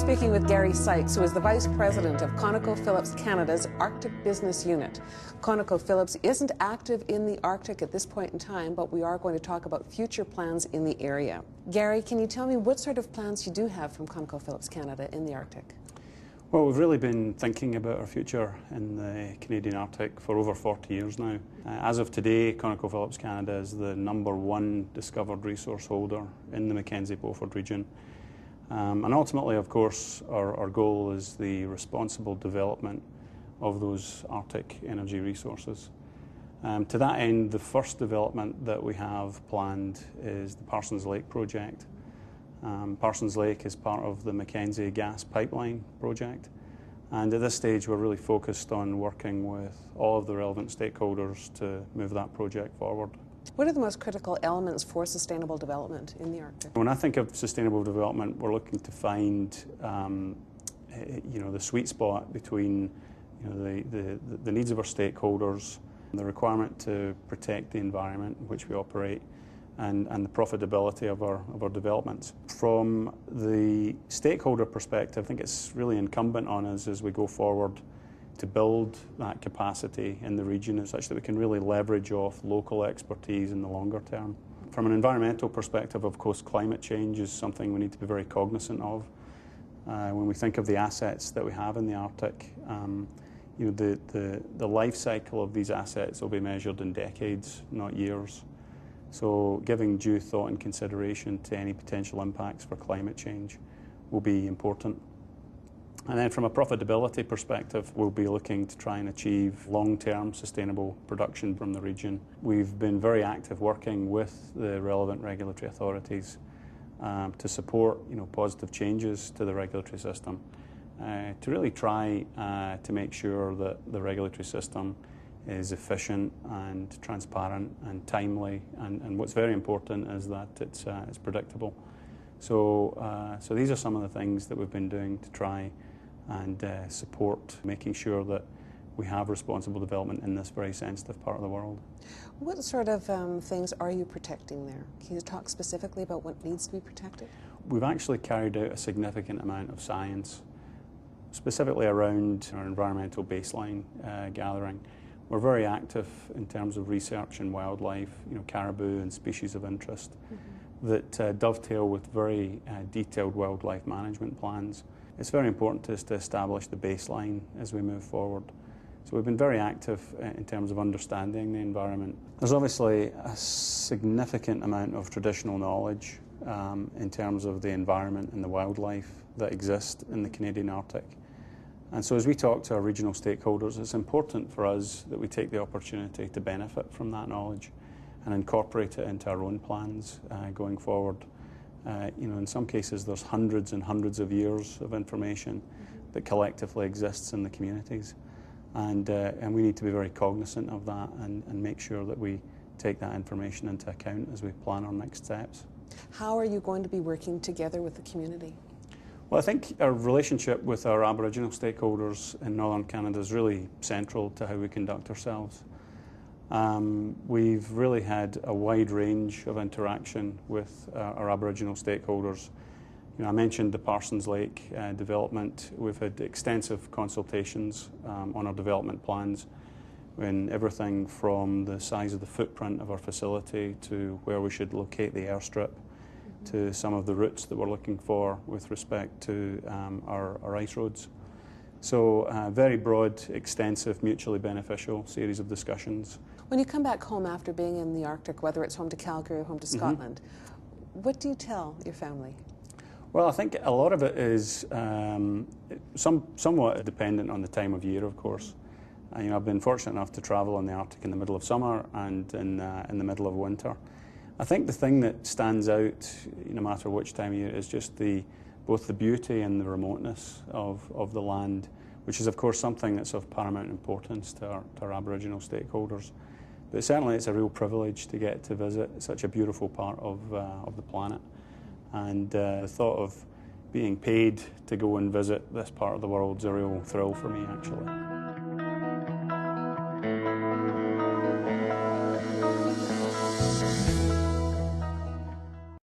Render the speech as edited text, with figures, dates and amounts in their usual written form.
speaking with Gary Sykes, who is the Vice President of ConocoPhillips Canada's Arctic Business Unit. ConocoPhillips isn't active in the Arctic at this point in time, but we are going to talk about future plans in the area. Gary, can you tell me what sort of plans you do have from ConocoPhillips Canada in the Arctic? Well, we've really been thinking about our future in the Canadian Arctic for over 40 years now. As of today, ConocoPhillips Canada is the #1 discovered resource holder in the Mackenzie-Beaufort region. And ultimately, of course, our goal is the responsible development of those Arctic energy resources. To that end, the first development that we have planned is the Parsons Lake project. Parsons Lake is part of the Mackenzie gas pipeline project, and at this stage we're really focused on working with all of the relevant stakeholders to move that project forward. What are the most critical elements for sustainable development in the Arctic? When I think of sustainable development, we're looking to find the sweet spot between the needs of our stakeholders, the requirement to protect the environment in which we operate, and the profitability of our developments. From the stakeholder perspective, I think it's really incumbent on us as we go forward to build that capacity in the region such that we can really leverage off local expertise in the longer term. From an environmental perspective, of course, climate change is something we need to be very cognizant of. When we think of the assets that we have in the Arctic, the life cycle of these assets will be measured in decades, not years. So giving due thought and consideration to any potential impacts for climate change will be important. And then from a profitability perspective, we'll be looking to try and achieve long-term sustainable production from the region. We've been very active working with the relevant regulatory authorities to support positive changes to the regulatory system, to really try to make sure that the regulatory system is efficient and transparent and timely, and what's very important is that it's predictable. So these are some of the things that we've been doing to try and support making sure that we have responsible development in this very sensitive part of the world. What sort of things are you protecting there? Can you talk specifically about what needs to be protected? We've actually carried out a significant amount of science, specifically around our environmental baseline gathering. We're very active in terms of research in wildlife, caribou and species of interest that dovetail with very detailed wildlife management plans. It's very important to us to establish the baseline as we move forward. So we've been very active in terms of understanding the environment. There's obviously a significant amount of traditional knowledge in terms of the environment and the wildlife that exist in the Canadian Arctic. And so as we talk to our regional stakeholders, it's important for us that we take the opportunity to benefit from that knowledge and incorporate it into our own plans going forward. In some cases there's hundreds and hundreds of years of information that collectively exists in the communities, and we need to be very cognizant of that and make sure that we take that information into account as we plan our next steps. How are you going to be working together with the community? Well, I think our relationship with our Aboriginal stakeholders in Northern Canada is really central to how we conduct ourselves. We've really had a wide range of interaction with our Aboriginal stakeholders. I mentioned the Parsons Lake development. We've had extensive consultations on our development plans, in everything from the size of the footprint of our facility to where we should locate the airstrip, to some of the routes that we're looking for with respect to our ice roads. So very broad, extensive, mutually beneficial series of discussions. When you come back home after being in the Arctic, whether it's home to Calgary or home to Scotland, what do you tell your family? Well, I think a lot of it is somewhat dependent on the time of year, of course. I've been fortunate enough to travel in the Arctic in the middle of summer and in the middle of winter. I think the thing that stands out, no matter which time of year, is just both the beauty and the remoteness of the land, which is of course something that's of paramount importance to our Aboriginal stakeholders. But certainly it's a real privilege to get to visit such a beautiful part of the planet. And the thought of being paid to go and visit this part of the world is a real thrill for me, actually.